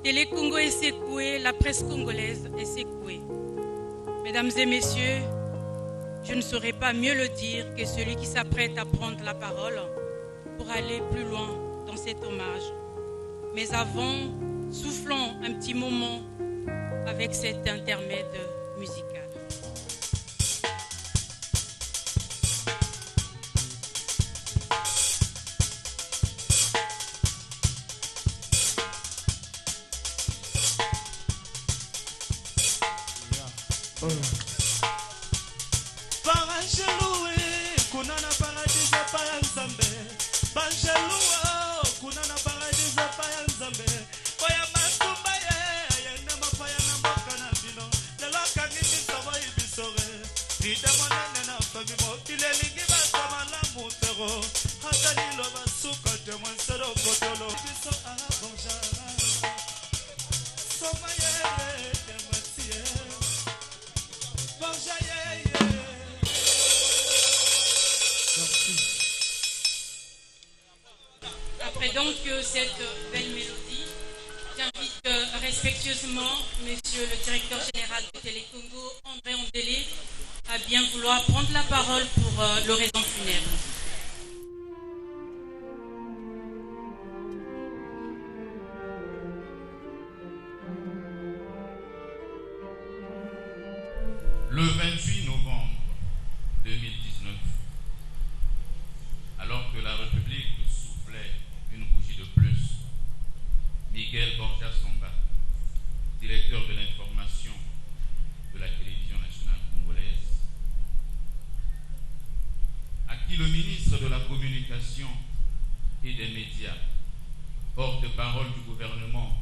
Télé-Congo est secoué, la presse congolaise est secouée. Mesdames et messieurs, je ne saurais pas mieux le dire que celui qui s'apprête à prendre la parole pour aller plus loin dans cet hommage. Mais avant, soufflons un petit moment avec cet intermède musical. Après donc cette belle mélodie, j'invite respectueusement Monsieur le directeur général de Télé-Congo, André Ondélé, à bien vouloir prendre la parole pour l'oraison funèbre. Le 28 novembre 2019, alors que la République soufflait une bougie de plus, Miguel Borja Samba, directeur de l'information de la télévision nationale congolaise, à qui le ministre de la Communication et des Médias, porte-parole du gouvernement,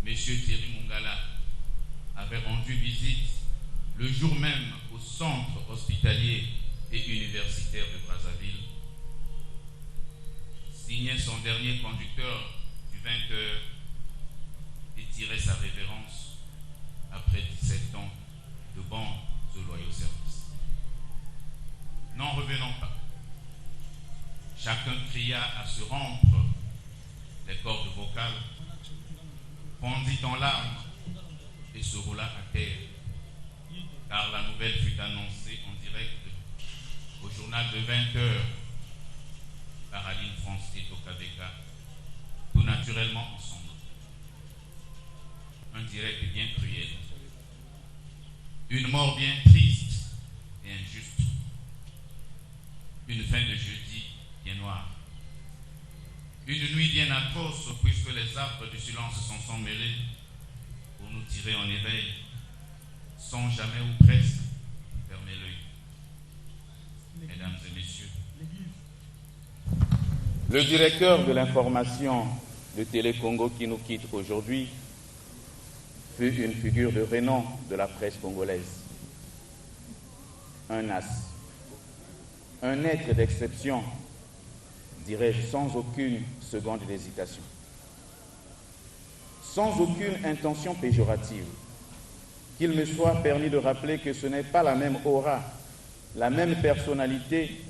M. Thierry Mongala, avait rendu visite le jour même au centre hospitalier et universitaire de Brazzaville, signait son dernier conducteur du 20h et tirait sa révérence après 17 ans de bons et loyaux services. N'en revenons pas. Chacun cria à se rompre les cordes vocales, fondit en larmes et se roula à terre, car la nouvelle fut annoncée en direct au journal de 20h par Aline France et Tokabeka, tout naturellement ensemble. Un direct bien cruel. Une mort bien triste et injuste. Une fin de jeudi bien noire. Une nuit bien atroce, puisque les arbres du silence s'en sont mêlés pour nous tirer en éveil, sans jamais ou presque fermer l'œil. Mesdames et messieurs, le directeur de l'information de Télé-Congo qui nous quitte aujourd'hui fut une figure de renom de la presse congolaise. Un as, un être d'exception, dirais-je, sans aucune seconde d'hésitation, sans aucune intention péjorative. Qu'il me soit permis de rappeler que ce n'est pas la même aura, la même personnalité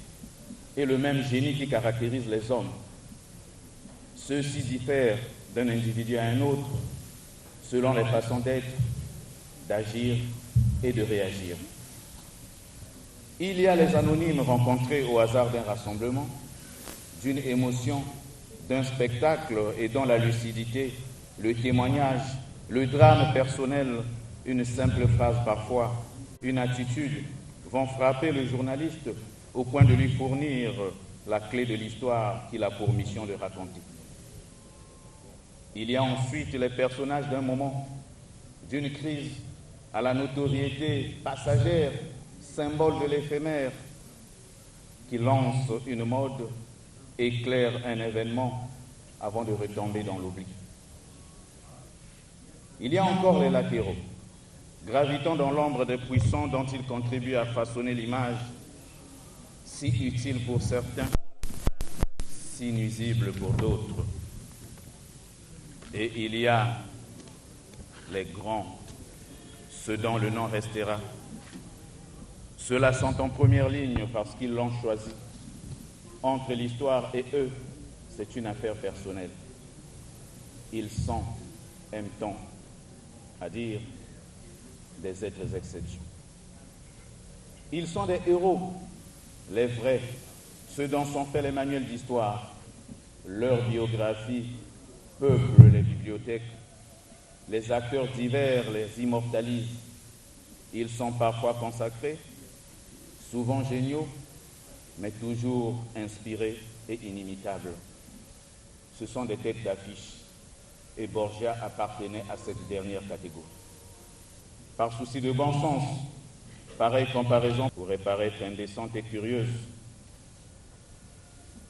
et le même génie qui caractérisent les hommes. Ceux-ci diffèrent d'un individu à un autre selon les façons d'être, d'agir et de réagir. Il y a les anonymes rencontrés au hasard d'un rassemblement, d'une émotion, d'un spectacle et dont la lucidité, le témoignage, le drame personnel, une simple phrase parfois, une attitude vont frapper le journaliste au point de lui fournir la clé de l'histoire qu'il a pour mission de raconter. Il y a ensuite les personnages d'un moment, d'une crise à la notoriété passagère, symbole de l'éphémère, qui lance une mode, éclaire un événement avant de retomber dans l'oubli. Il y a encore les latéraux, gravitant dans l'ombre des puissants dont ils contribuent à façonner l'image, si utile pour certains, si nuisible pour d'autres. Et il y a les grands, ceux dont le nom restera. Ceux-là sont en première ligne parce qu'ils l'ont choisi. Entre l'histoire et eux, c'est une affaire personnelle. Ils sont aime-t-on à dire, des êtres exceptionnels. Ils sont des héros, les vrais, ceux dont sont faits les manuels d'histoire. Leurs biographies peuplent les bibliothèques. Les acteurs divers les immortalisent. Ils sont parfois consacrés, souvent géniaux, mais toujours inspirés et inimitables. Ce sont des têtes d'affiche, et Borgia appartenait à cette dernière catégorie. Par souci de bon sens, pareille comparaison pourrait paraître indécente et curieuse.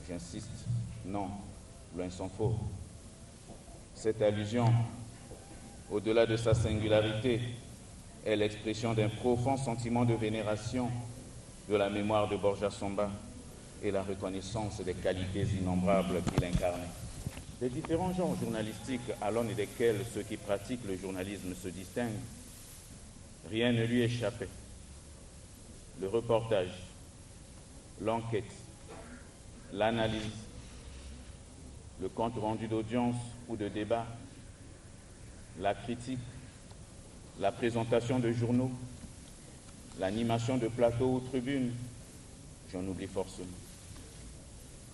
J'insiste, non, loin s'en faut. Cette allusion, au-delà de sa singularité, est l'expression d'un profond sentiment de vénération de la mémoire de Borja Somba et la reconnaissance des qualités innombrables qu'il incarnait. Des différents genres journalistiques à l'aune desquels ceux qui pratiquent le journalisme se distinguent, rien ne lui échappait. Le reportage, l'enquête, l'analyse, le compte-rendu d'audience ou de débat, la critique, la présentation de journaux, l'animation de plateaux ou tribunes, j'en oublie forcément.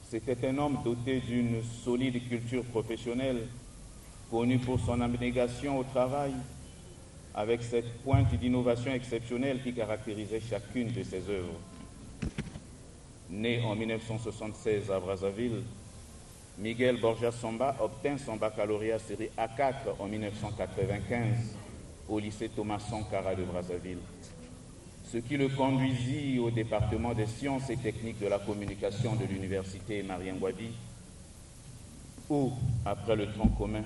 C'était un homme doté d'une solide culture professionnelle, connu pour son abnégation au travail, avec cette pointe d'innovation exceptionnelle qui caractérisait chacune de ses œuvres. Né en 1976 à Brazzaville, Miguel Borja Somba obtint son baccalauréat série A4 en 1995 au lycée Thomas Sankara de Brazzaville, ce qui le conduisit au département des sciences et techniques de la communication de l'université Marien-Ngouabi, où, après le tronc commun,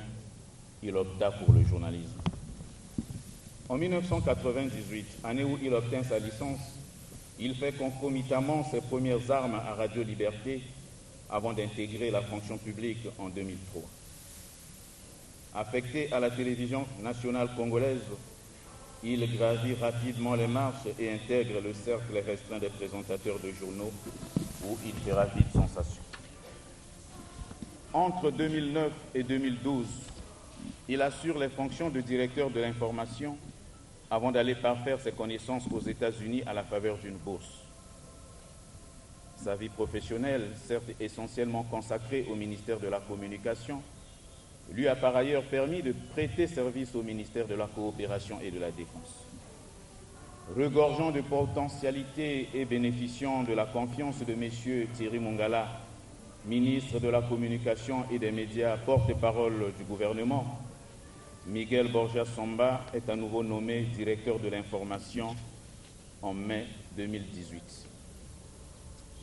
il opta pour le journalisme. En 1998, année où il obtint sa licence, il fait concomitamment ses premières armes à Radio Liberté avant d'intégrer la fonction publique en 2003. Affecté à la télévision nationale congolaise, il gravit rapidement les marches et intègre le cercle restreint des présentateurs de journaux où il fait rapide sensation. Entre 2009 et 2012, il assure les fonctions de directeur de l'information avant d'aller parfaire ses connaissances aux États-Unis à la faveur d'une bourse. Sa vie professionnelle, certes essentiellement consacrée au ministère de la Communication, lui a par ailleurs permis de prêter service au ministère de la Coopération et de la Défense. Regorgeant de potentialités et bénéficiant de la confiance de M. Thierry Mongala, ministre de la Communication et des Médias, porte-parole du gouvernement, Miguel Borja Somba est à nouveau nommé directeur de l'information en mai 2018.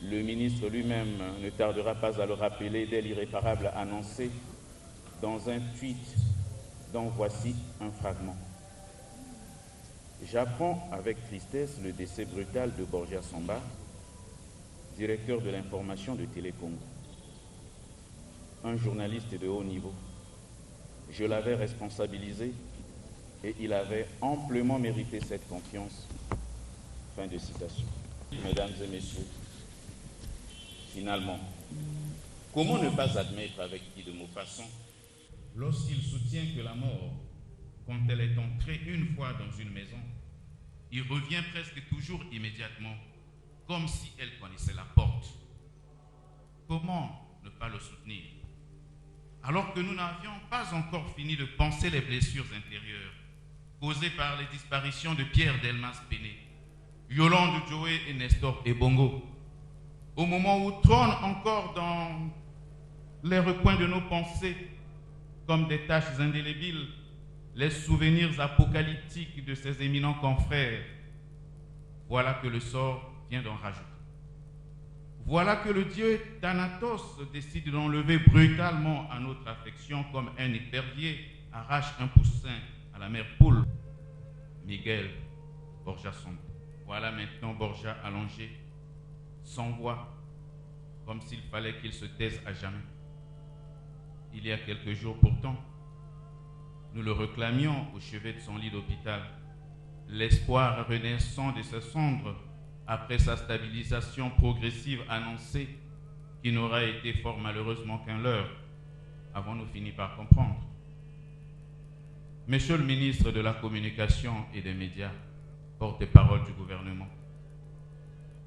Le ministre lui-même ne tardera pas à le rappeler dès l'irréparable annoncé dans un tweet dont voici un fragment. J'apprends avec tristesse le décès brutal de Borja Somba, directeur de l'information de Télécongo. Un journaliste de haut niveau. Je l'avais responsabilisé et il avait amplement mérité cette confiance. Fin de citation. Mesdames et messieurs, finalement, comment ne pas admettre avec qui de Maupassant, lorsqu'il soutient que la mort, quand elle est entrée une fois dans une maison, il revient presque toujours immédiatement, comme si elle connaissait la porte. Comment ne pas le soutenir? Alors que nous n'avions pas encore fini de penser les blessures intérieures causées par les disparitions de Pierre Delmas Péné, Yolande Joé et Nestor Ebongo, au moment où trônent encore dans les recoins de nos pensées, comme des taches indélébiles, les souvenirs apocalyptiques de ces éminents confrères, voilà que le sort vient d'en rajouter. Voilà que le dieu Thanatos décide d'enlever brutalement à notre affection comme un épervier arrache un poussin à la mère poule. Miguel Borja Somba. Voilà maintenant Borja allongé, sans voix, comme s'il fallait qu'il se taise à jamais. Il y a quelques jours pourtant, nous le réclamions au chevet de son lit d'hôpital, l'espoir renaissant de ses cendres après sa stabilisation progressive annoncée, qui n'aura été fort malheureusement qu'un leurre, avons-nous fini par comprendre. Monsieur le ministre de la Communication et des Médias, porte-parole du gouvernement,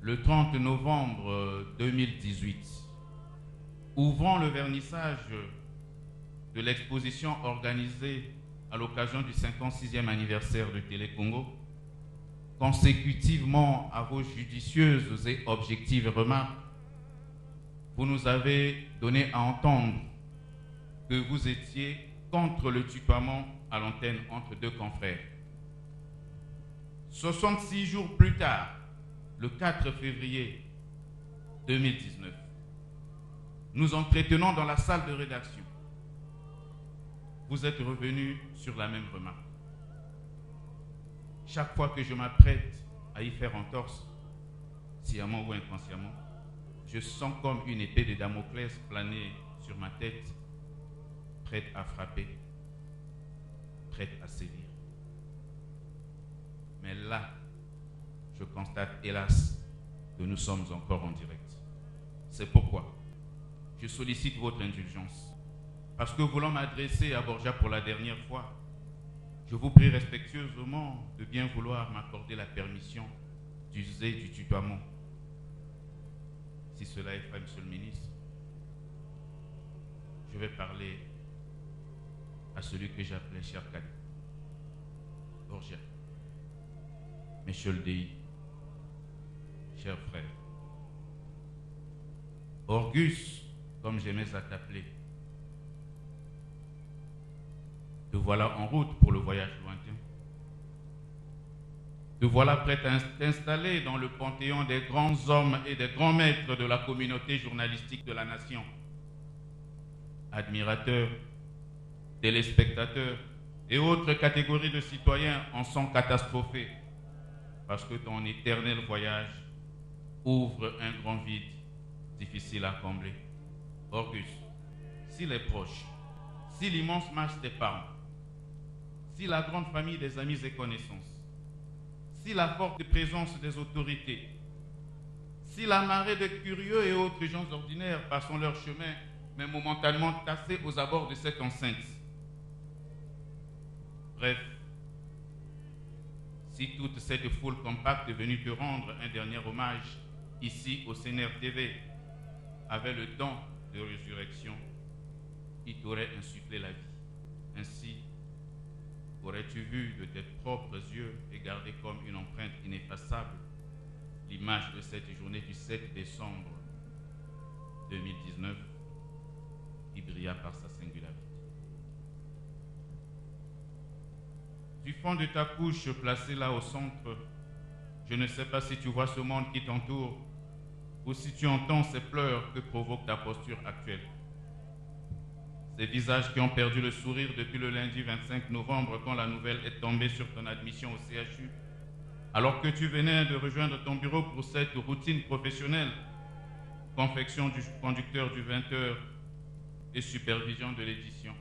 le 30 novembre 2018, ouvrant le vernissage de l'exposition organisée à l'occasion du 56e anniversaire de Télé Congo, consécutivement à vos judicieuses et objectives remarques, vous nous avez donné à entendre que vous étiez contre le tutoiement à l'antenne entre deux confrères. 66 jours plus tard, le 4 février 2019, nous entretenons dans la salle de rédaction. Vous êtes revenu sur la même remarque. Chaque fois que je m'apprête à y faire entorse, sciemment ou inconsciemment, je sens comme une épée de Damoclès planer sur ma tête, prête à frapper, prête à sévir. Mais là, je constate, hélas, que nous sommes encore en direct. C'est pourquoi je sollicite votre indulgence. Parce que voulant m'adresser à Borja pour la dernière fois, je vous prie respectueusement de bien vouloir m'accorder la permission d'user du tutoiement. Si cela est fait, Monsieur le ministre, je vais parler à celui que j'appelais cher Kali. Borja, Monsieur le DI, cher frère, Orgus, comme j'aimais à t'appeler, te voilà en route pour le voyage lointain. Te voilà prêt à t'installer dans le panthéon des grands hommes et des grands maîtres de la communauté journalistique de la nation. Admirateurs, téléspectateurs et autres catégories de citoyens en sont catastrophés parce que ton éternel voyage ouvre un grand vide difficile à combler. Orgus, si les proches, si l'immense masse des parents, si la grande famille des amis et connaissances, si la forte présence des autorités, si la marée de curieux et autres gens ordinaires passant leur chemin, mais momentanément tassés aux abords de cette enceinte. Bref, si toute cette foule compacte est venue te rendre un dernier hommage ici au CNR TV avait le don de résurrection, il t'aurait insufflé la vie. Ainsi, aurais-tu vu de tes propres yeux et gardé comme une empreinte ineffaçable l'image de cette journée du 7 décembre 2019 qui brilla par sa singularité. Du fond de ta couche placée là au centre, je ne sais pas si tu vois ce monde qui t'entoure ou si tu entends ces pleurs que provoque ta posture actuelle. Ces visages qui ont perdu le sourire depuis le lundi 25 novembre quand la nouvelle est tombée sur ton admission au CHU, alors que tu venais de rejoindre ton bureau pour cette routine professionnelle, confection du conducteur du 20h et supervision de l'édition.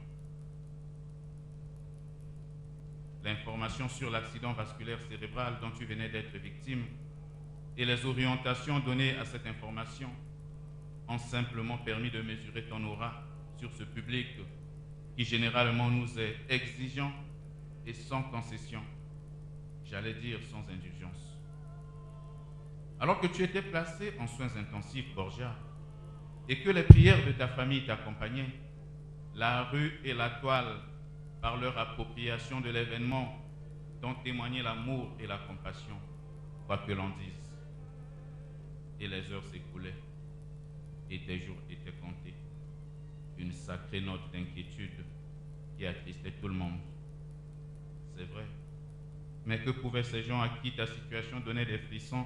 L'information sur l'accident vasculaire cérébral dont tu venais d'être victime et les orientations données à cette information ont simplement permis de mesurer ton aura sur ce public qui généralement nous est exigeant et sans concession, j'allais dire sans indulgence. Alors que tu étais placé en soins intensifs, Borja, et que les prières de ta famille t'accompagnaient, la rue et la toile, par leur appropriation de l'événement, dont témoignaient l'amour et la compassion, quoi que l'on dise. Et les heures s'écoulaient, et tes jours étaient comptés. Une sacrée note d'inquiétude qui attristait tout le monde. C'est vrai. Mais que pouvaient ces gens à qui ta situation donnait des frissons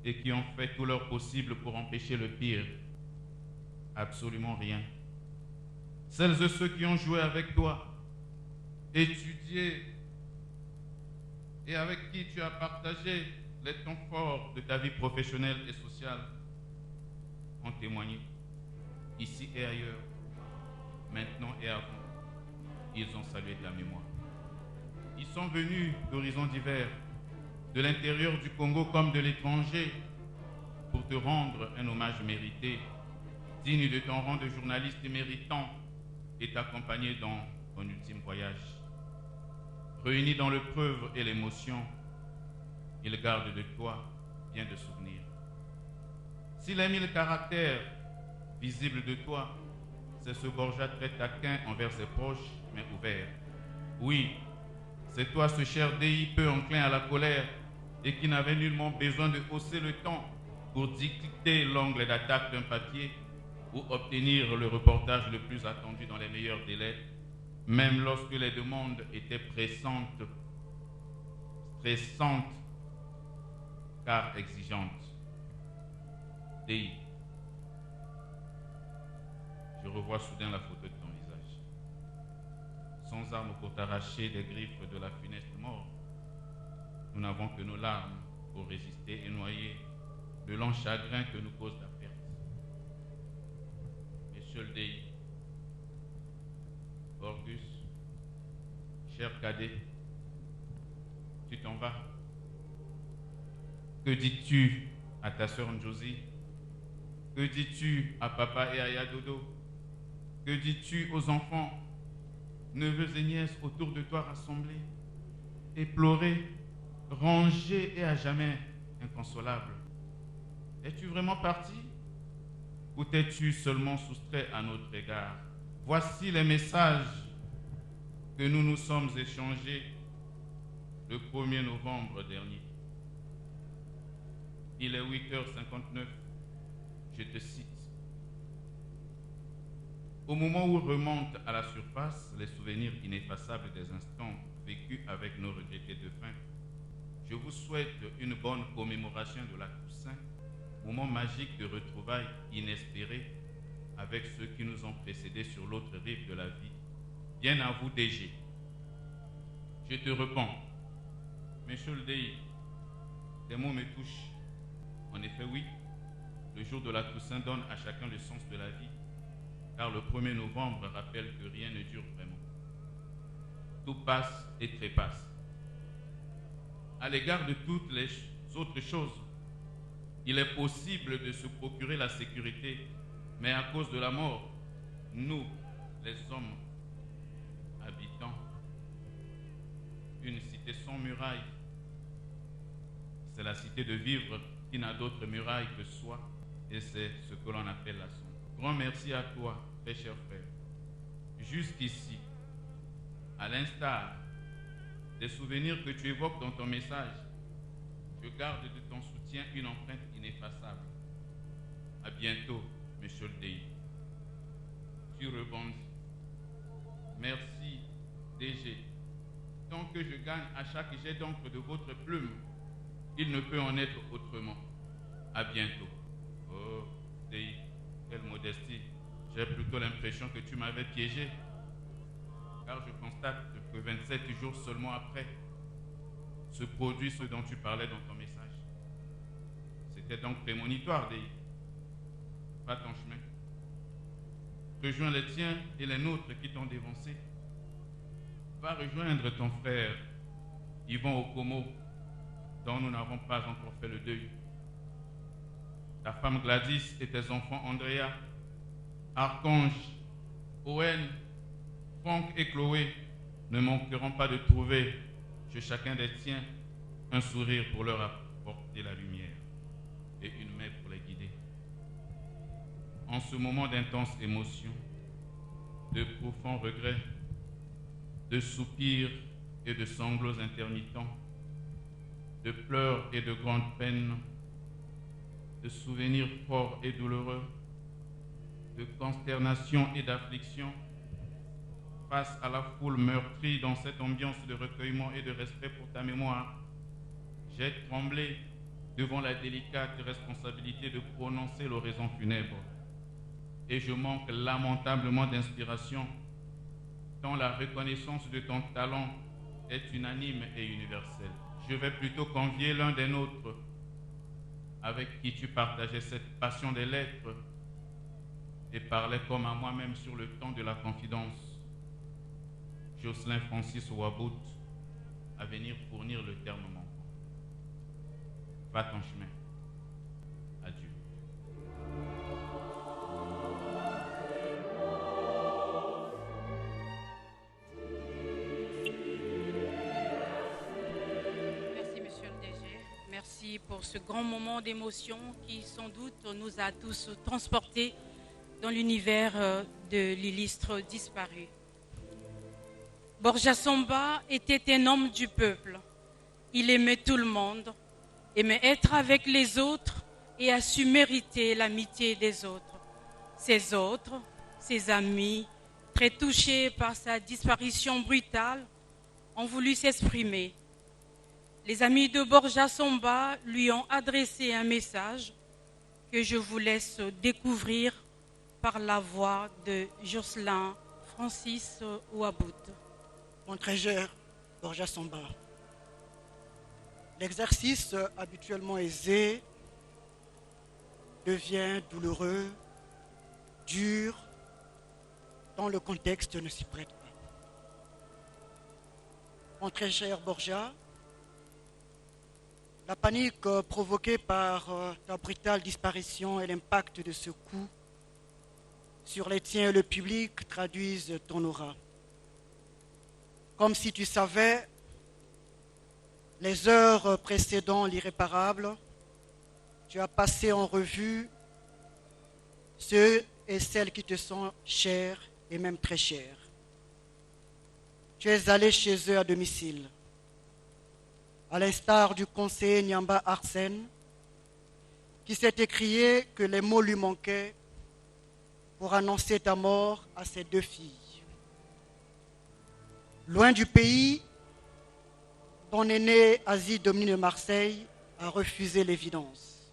et qui ont fait tout leur possible pour empêcher le pire? Absolument rien. Celles et ceux qui ont joué avec toi, étudié et avec qui tu as partagé les temps forts de ta vie professionnelle et sociale ont témoigné, ici et ailleurs, maintenant et avant. Ils ont salué ta mémoire. Ils sont venus d'horizons divers, de l'intérieur du Congo comme de l'étranger, pour te rendre un hommage mérité, digne de ton rang de journaliste méritant et t'accompagner dans ton ultime voyage. réunis dans l'épreuve et l'émotion, il garde de toi bien de souvenirs. S'il a mis le caractère visible de toi, c'est ce Borja très taquin envers ses proches, mais ouvert. Oui, c'est toi ce cher DI peu enclin à la colère et qui n'avait nullement besoin de hausser le ton pour dicter l'angle d'attaque d'un papier ou obtenir le reportage le plus attendu dans les meilleurs délais, même lorsque les demandes étaient pressantes, stressantes, car exigeantes. DI, je revois soudain la photo de ton visage. Sans armes pour t'arracher des griffes de la funeste mort, nous n'avons que nos larmes pour résister et noyer le lent chagrin que nous cause ta perte. Monsieur le DI, Borgus, cher cadet, tu t'en vas. Que dis-tu à ta sœur Njosi? Que dis-tu à papa et à Yadodo? Que dis-tu aux enfants, neveux et nièces autour de toi rassemblés, éplorés, rangés et à jamais inconsolables? Es-tu vraiment parti ou t'es-tu seulement soustrait à notre égard? Voici les messages que nous nous sommes échangés le 1er novembre dernier. Il est 8h59, je te cite. Au moment où remontent à la surface les souvenirs ineffaçables des instants vécus avec nos regrettés défunts, je vous souhaite une bonne commémoration de la Toussaint, moment magique de retrouvailles inespérées avec ceux qui nous ont précédés sur l'autre rive de la vie. Bien à vous, DG. Je te réponds, Monsieur le DI, tes mots me touchent. En effet, oui, le jour de la Toussaint donne à chacun le sens de la vie, car le 1er novembre rappelle que rien ne dure vraiment. Tout passe et trépasse. À l'égard de toutes les autres choses, il est possible de se procurer la sécurité, mais à cause de la mort, nous, les hommes, habitants une cité sans murailles, c'est la cité de vivre qui n'a d'autre muraille que soi, et c'est ce que l'on appelle la somme. Grand merci à toi, très cher frère. Jusqu'ici, à l'instar des souvenirs que tu évoques dans ton message, je garde de ton soutien une empreinte ineffaçable. À bientôt, Monsieur le DI. Tu rebondis. Merci, DG. Tant que je gagne à chaque jet d'encre de votre plume, il ne peut en être autrement. À bientôt. Oh, DI, quelle modestie. J'ai plutôt l'impression que tu m'avais piégé. Car je constate que 27 jours seulement après, se produit ce dont tu parlais dans ton message. C'était donc prémonitoire, DI. Va ton chemin. Rejoins les tiens et les nôtres qui t'ont dévancé. Va rejoindre ton frère Yvon Okomo, dont nous n'avons pas encore fait le deuil. Ta femme Gladys et tes enfants Andrea, Archange, Owen, Franck et Chloé ne manqueront pas de trouver chez chacun des tiens un sourire pour leur apporter la lumière et une main pour les guider. En ce moment d'intense émotion, de profonds regrets, de soupirs et de sanglots intermittents, de pleurs et de grandes peines, de souvenirs forts et douloureux, de consternation et d'affliction, face à la foule meurtrie dans cette ambiance de recueillement et de respect pour ta mémoire, j'ai tremblé devant la délicate responsabilité de prononcer l'oraison funèbre. Et je manque lamentablement d'inspiration, tant la reconnaissance de ton talent est unanime et universelle. Je vais plutôt convier l'un des nôtres, avec qui tu partageais cette passion des lettres et parlais comme à moi-même sur le ton de la confidence, Jocelyn Francis Wabout, à venir fournir le terme manquant. Va ton chemin. Adieu. pour ce grand moment d'émotion qui, sans doute, nous a tous transportés dans l'univers de l'illustre disparu. Borja Samba était un homme du peuple. Il aimait tout le monde, aimait être avec les autres et a su mériter l'amitié des autres. Ses autres, ses amis, très touchés par sa disparition brutale, ont voulu s'exprimer. Les amis de Borja Samba lui ont adressé un message que je vous laisse découvrir par la voix de Jocelyn Francis Ouabout. Mon très cher Borja Samba, l'exercice habituellement aisé devient douloureux, dur, tant le contexte ne s'y prête pas. Mon très cher Borja, la panique provoquée par ta brutale disparition et l'impact de ce coup sur les tiens et le public traduisent ton aura. Comme si tu savais, les heures précédant l'irréparable, tu as passé en revue ceux et celles qui te sont chers et même très chers. Tu es allé chez eux à domicile. À l'instar du conseiller Nyamba Arsène, qui s'est écrié que les mots lui manquaient pour annoncer ta mort à ses 2 filles. Loin du pays, ton aîné Asie Dominique de Marseille a refusé l'évidence.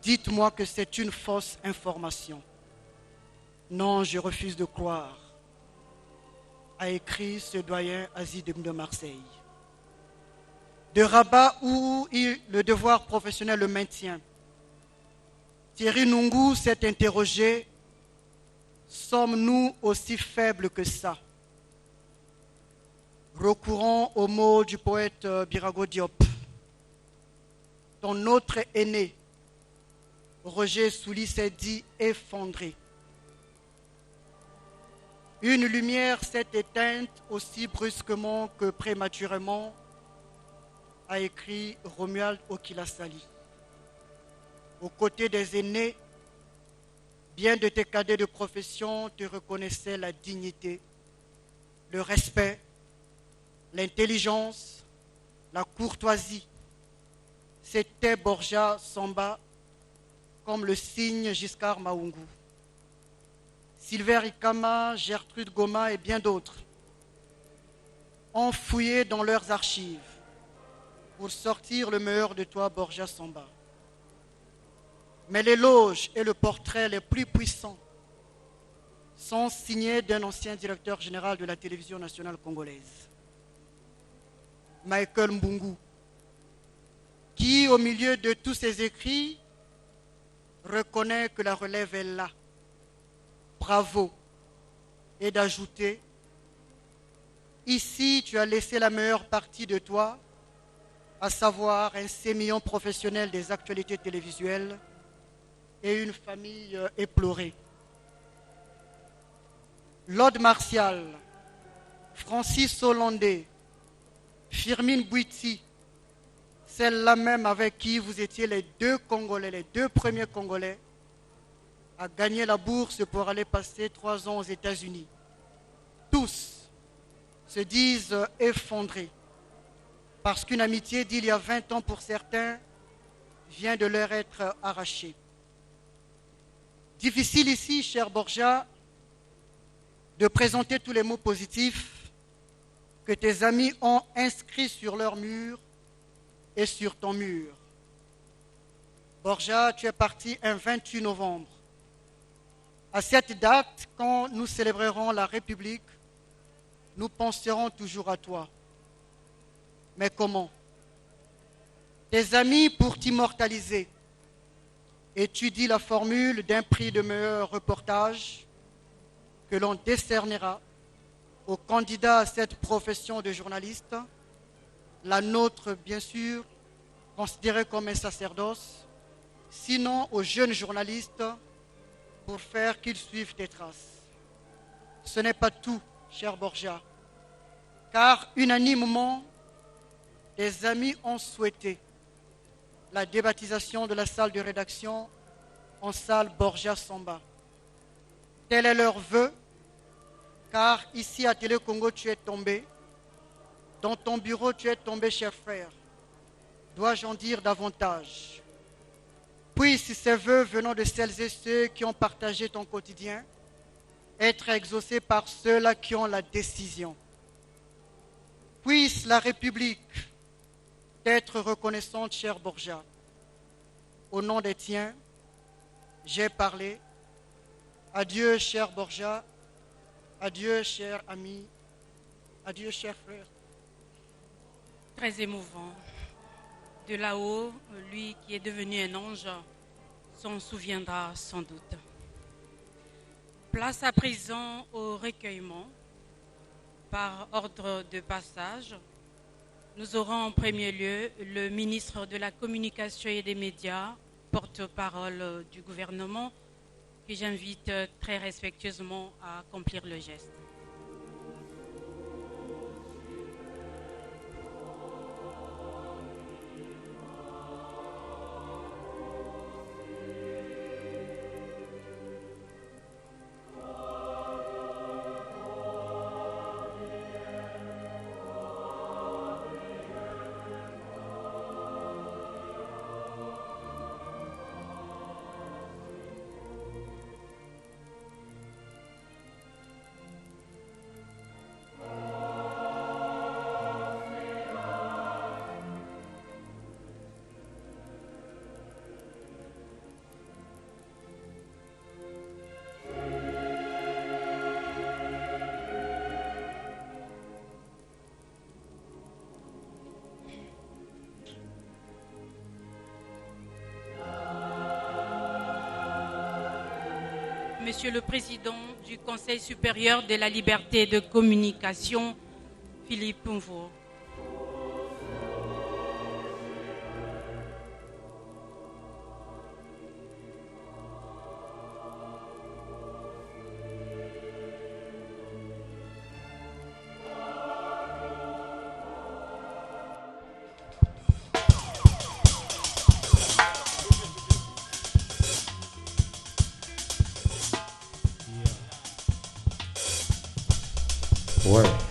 Dites-moi que c'est une fausse information. Non, je refuse de croire, a écrit ce doyen Asie Dominique de Marseille. De Rabat où le devoir professionnel le maintient, Thierry Nungu s'est interrogé, sommes-nous aussi faibles que ça? Recourant aux mots du poète Birago Diop, ton autre aîné, Roger Souli, s'est dit effondré. Une lumière s'est éteinte aussi brusquement que prématurément, a écrit Romuald Okilasali. Aux côtés des aînés, bien de tes cadets de profession te reconnaissaient la dignité, le respect, l'intelligence, la courtoisie. C'était Borja Samba, comme le signe Giscard Maungu. Silver Ikama, Gertrude Goma et bien d'autres ont fouillé dans leurs archives pour sortir le meilleur de toi, Borja Samba. Mais l'éloge et le portrait les plus puissants sont signés d'un ancien directeur général de la télévision nationale congolaise, Michael Mbungu, qui, au milieu de tous ses écrits, reconnaît que la relève est là. Bravo. Et d'ajouter, ici tu as laissé la meilleure partie de toi, à savoir un sémillon professionnel des actualités télévisuelles et une famille éplorée. Lord Martial, Francis Hollandais, Firmin Bouiti, celle-là même avec qui vous étiez les 2 Congolais, les 2 premiers Congolais à gagner la bourse pour aller passer 3 ans aux États-Unis. Tous se disent effondrés parce qu'une amitié d'il y a 20 ans pour certains vient de leur être arrachée. Difficile ici, cher Borja, de présenter tous les mots positifs que tes amis ont inscrits sur leur mur et sur ton mur. Borja, tu es parti un 28 novembre. À cette date, quand nous célébrerons la République, nous penserons toujours à toi. Mais comment? Tes amis, pour t'immortaliser, étudient la formule d'un prix de meilleur reportage que l'on décernera aux candidats à cette profession de journaliste, la nôtre bien sûr, considérée comme un sacerdoce, sinon aux jeunes journalistes pour faire qu'ils suivent tes traces. Ce n'est pas tout, cher Borja, car unanimement, tes amis ont souhaité la débaptisation de la salle de rédaction en salle Borgia Samba. Tel est leur vœu, car ici à Télé Congo tu es tombé, dans ton bureau tu es tombé, cher frère. Dois-je en dire davantage? Puissent ces vœux venant de celles et ceux qui ont partagé ton quotidien être exaucés par ceux-là qui ont la décision. Puisse la République être reconnaissante, cher Borgia. Au nom des tiens, j'ai parlé. Adieu, cher Borgia. Adieu, cher ami. Adieu, cher frère. Très émouvant. De là-haut, lui qui est devenu un ange s'en souviendra sans doute. Place à présent au recueillement. Par ordre de passage, nous aurons en premier lieu le ministre de la Communication et des Médias, porte-parole du gouvernement, que j'invite très respectueusement à accomplir le geste. Monsieur le Président du Conseil supérieur de la liberté de communication, Philippe Mvo. Ouais.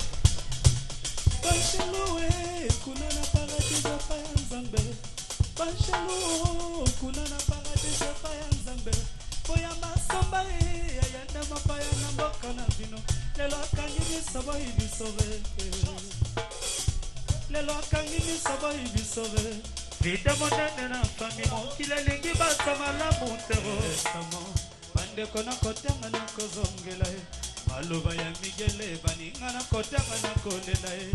Maloba ya Miguel baninga na kotanga na kolela e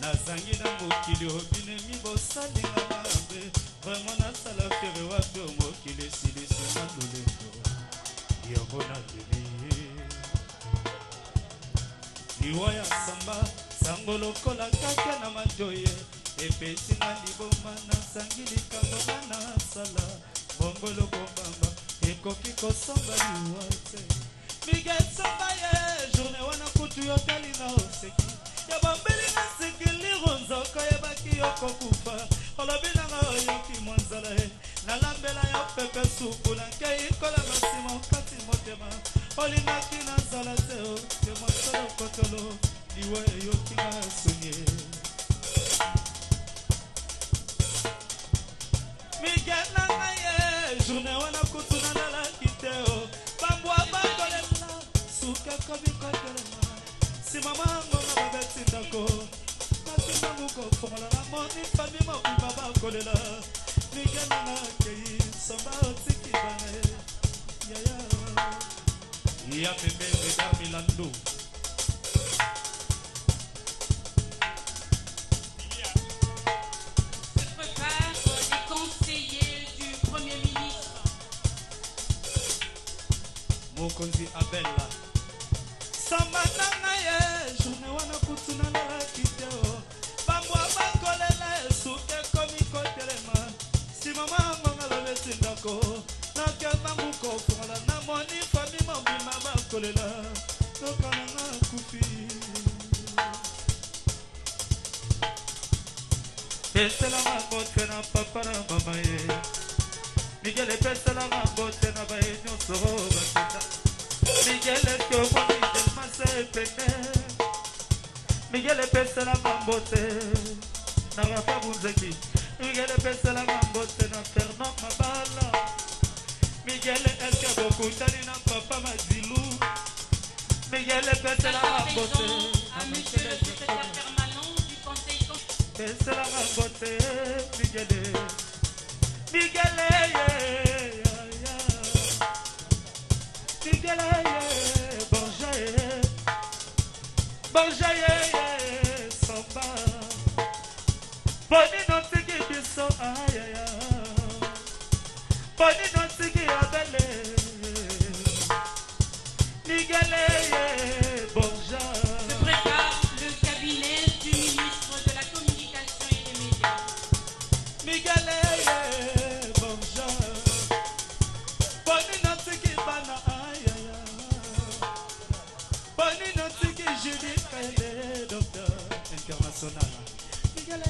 nazangi na mokili obine mibosali nga mabe vraiment na sala fere wapi mokili silisi na loleko yongo na deli liwa ya samba sango lokola kaka na mandoye epesi na liboma nazangi likambo na sala bongolo bombamba ekoki kosomba liwa te Miguel Sambaye, journée wana kutu yo talina oseki ya bambeli na sekili ronzoko ya baki yo kokufa olobina nga yoki mwanzala e nalambela yo pepe supu na kei kola basima okati motema olingaki na zala te o te mosolo kotolo liwa yoki nga sonye Miguel na ngaye, journée wana kutu na nalaki te o bambwa bakole suka kobi kotelema si mama ngonga babeti ndako kasi nangu kofongola na moni fami mobima bakolela migena na kei somba otiki bane yaya ya pembe rega milando Se prépare les conseillers du Premier ministre. Mokonzi Abella Samba nanga ye journée wana kutuna na la kiteo bambwa bakolela suke komi kotelema si mama ngonga lolesi ndako na kema muko fongola na moni fami mobima bakolela tokana na kufi peselanga mbote na papa na mama ye Miguel peselanga mbote na baye nyonso bakenda Miguel ekomoni delma se pene Miguel peselanga mbote na Rafa Bunzeki Miguel peselanga mbote na Fernand Mabala Miguel eske bokutani na papa Mazilu Miguel peselanga mbote à monsieur le secrétaire permanent du conseil peselanga mbote Miguel Miguel Miguel Borja Samba Boni non tiki biso ayaya Boni non tiki abele Miguel Borja Se prépare le cabinet du ministre de la Communication et des Médias. Miguel Borja Boni non tiki bana ayaya Boni non tiki Julie Kaele docteur international Miguel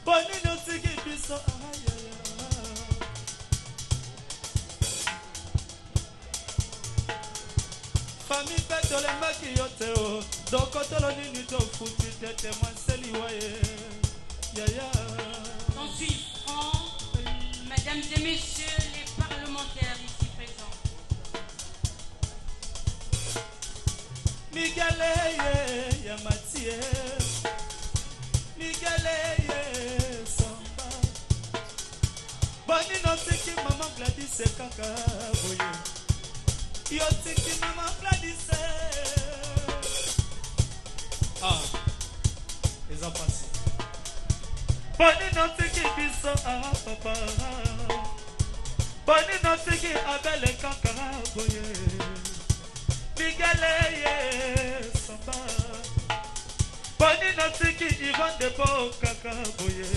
Boni no tiki biso ayaya Famille pète le maki yote o Doko tolo nini to futi tete mwanseli waye Yaya J'en suis franc, mesdames et messieurs les parlementaires ici présents. Miguel Yamatie Miguel Samba Boni no tiki mama Gladys kaka boye Yo tiki mama Gladys Ah les a passé Boni no tiki biso papa Boni no tiki abele kaka boye Miguel Samba Boni no tiki Ivan de Bo kaka boye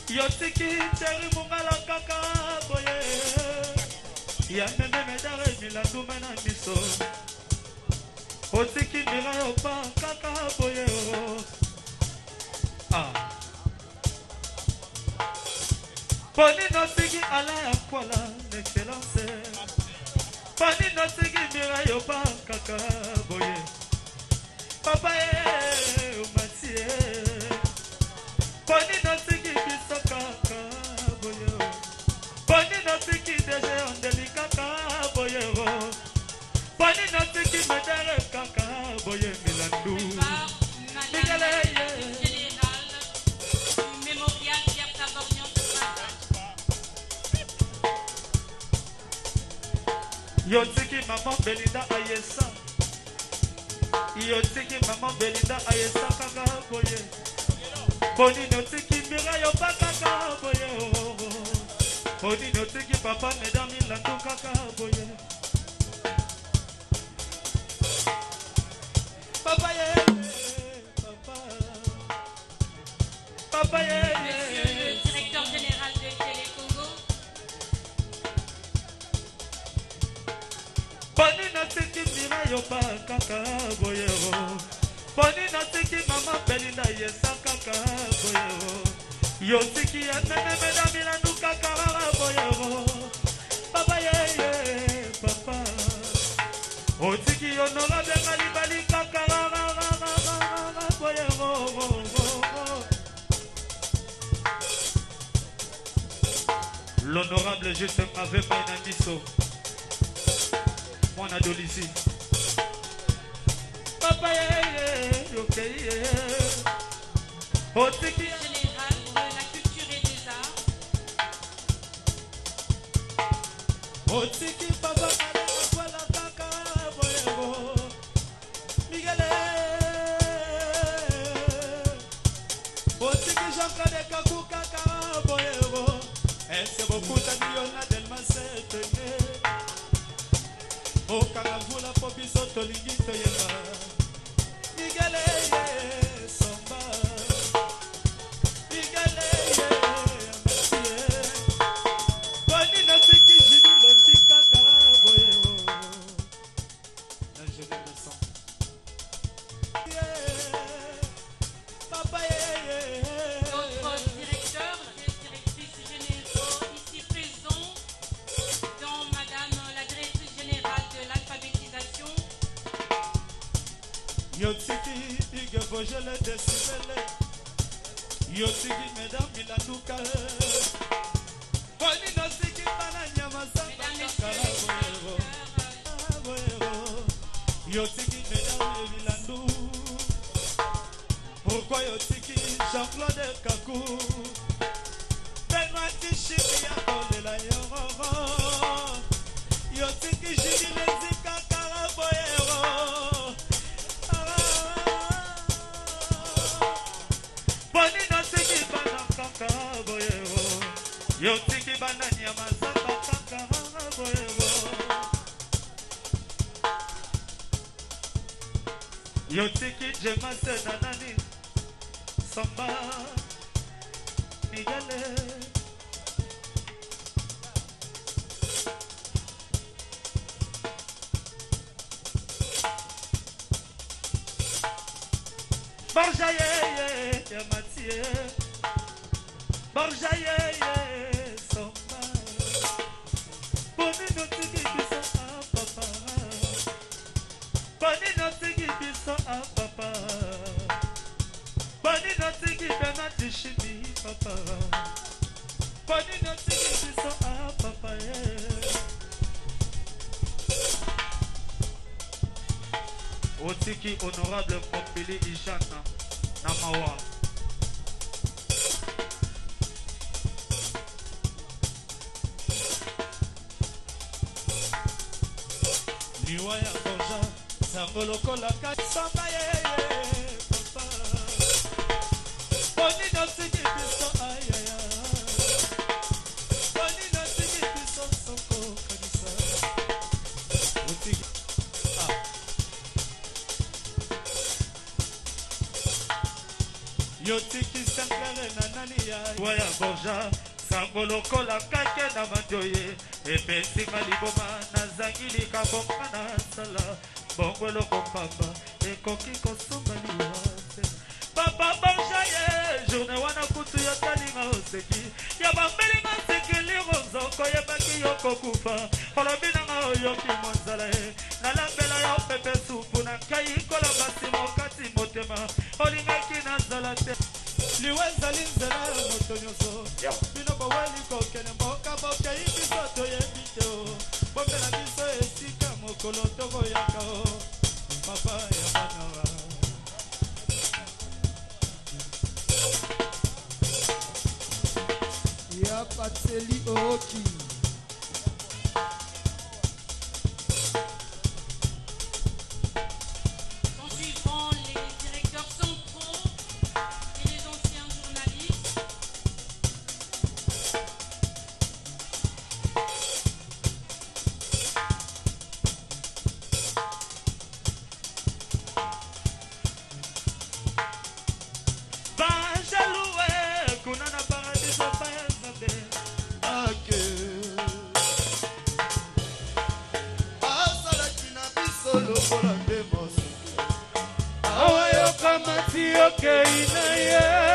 Yo tiki Terry Mungala kaka boye Ya meme medare milandu mena miso O tiki mira yo pa kaka boye Ah Boni no tiki ala ya kwala l'excellence Boni no tiki mira yo pa kaka boye Papa Matie Boni no tiki biso kaka boye Boni no tiki deje ondeli kaka boye Boni no tiki medere kaka boye milandu Par Madame la Directrice Générale du Mémorial Pierre Tabornian de Brazza. Yo tiki maman Belinda Ayesa Yo tiki maman Belinda Ayesa kaka boye Boni no tiki mira yo pa kaka boye Boni no tiki papa mesdames milandu kaka boye Papa Papa Monsieur le directeur général de Télécongo, Boni no tiki mira yo pa kaka boye Boni no tiki mama Belinda Ayesa kaka boye Yo tiki ya nene mesdames milandu kaka boye Papa papa O tiki honorable Malibali kaka boye L'honorable juste avait pas un amiso Mon adolescent Papa ok O tiki général de la culture et des arts, Otiki papa ale akwala kaka boyego Miguel Otiki Jean-Claude Kaku kaka boyego Ese bokuta miliona del masetene Okanga vula po biso tolingi toyeba Miguel Somba Miguel Boni no Yotiki Ige Vojele Desibele Yotiki Mesdames Milanduka Boni Nosiki Bananyama Saka Yotiki Mesdames Milandou Pourquoi Yotiki Jean-Claude Kakou Benoît Tichiki Yakole la Yororo Yotiki Jili Lezika Karaboyero Boni Nosiki Banaka Karaboyero Yotiki Bananyama Saka Karaboyero Yotiki Jemase Nanani Samba Miguel Barjaye Yamatie Barjaye Samba Boni Notiki Biso a papa Boni Notiki Biso a papa Boni Notiki Benati Shimi papa Boni Notiki Biso a papa Otiki honorable Pompili Ijana Namawa Liwaya Boja Sangoloko la Katsamba papa Boni Notiki Biso ayaya Boni Notiki Biso Soko Kanisa Otiki Yotiki Sankare Nanani ya Waya Boja Sangoloko la Kake na Mandoye Epesi Maliboma na Zangili Kabomba na Sala Bongolo Kompamba Ekoki Kosumba Liwase Papa Boja Journée wana kutu yotali nga oseki Yabambeli nga seki lirozo Koye baki yoko kufa Kolobina nga oyoki monzala Nalambela yo pepe supu na kai kola basi mokati motema Olingaki na zalate Liweza linzela motonyoso Bino baweli kokene mboka boke ibiso toye video Bombe na biso esika mokolo togo yakao Papa ya banawa Ya Patseli Oki En suivant les directeurs centraux et les anciens journalistes. Banjaloué, Kunana Paradis Payazabe Ake Asalakina bisolo kola demos Awayo kamati oke inaye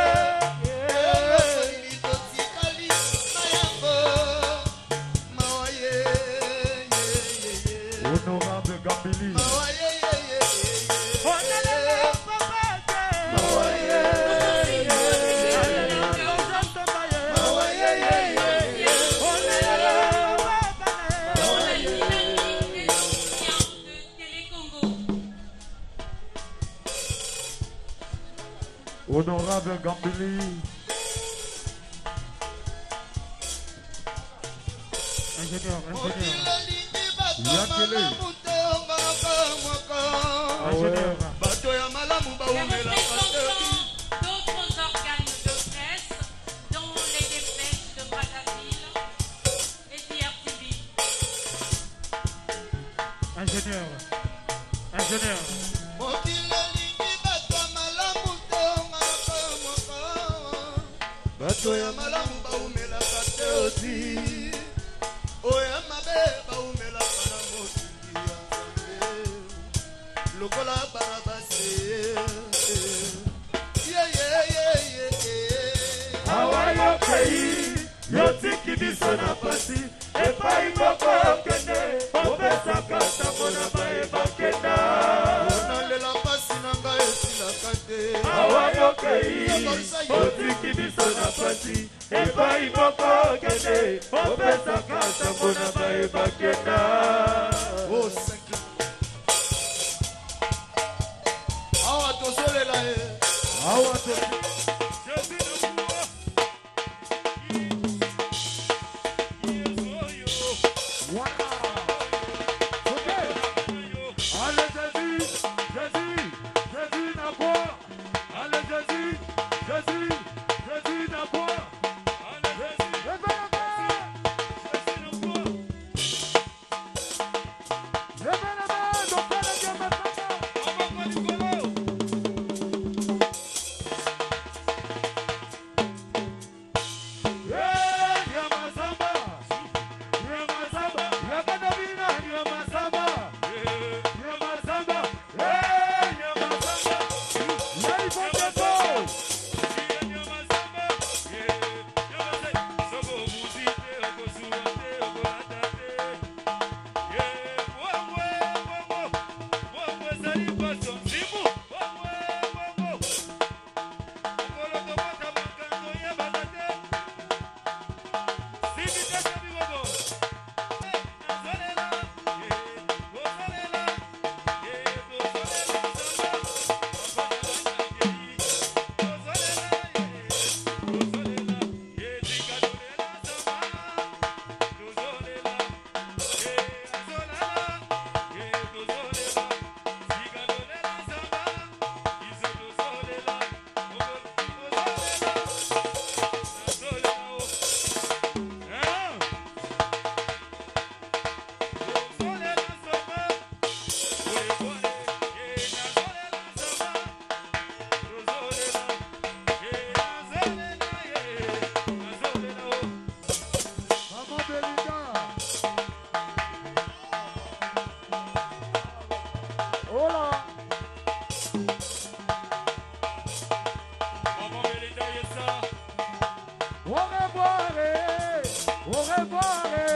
Honorable Gambili Honorable Gambili Ingénieur Yakele Ingénieur Les représentants d'autres organes de presse, dont les dépêches de Brazzaville et TRTV. Ingénieur bato ya malamu baumelaka te oti oya mabe baumelaka na mokili ya nzambe lokola barabase awayokei yotiki biso na pasi epai moko okende opesaka ntango na bayeba kenda onalela pasi na otiki biso na pasi epai moko kende opesaka sango na bayebakenda awa tozolela ye awa Au revoir,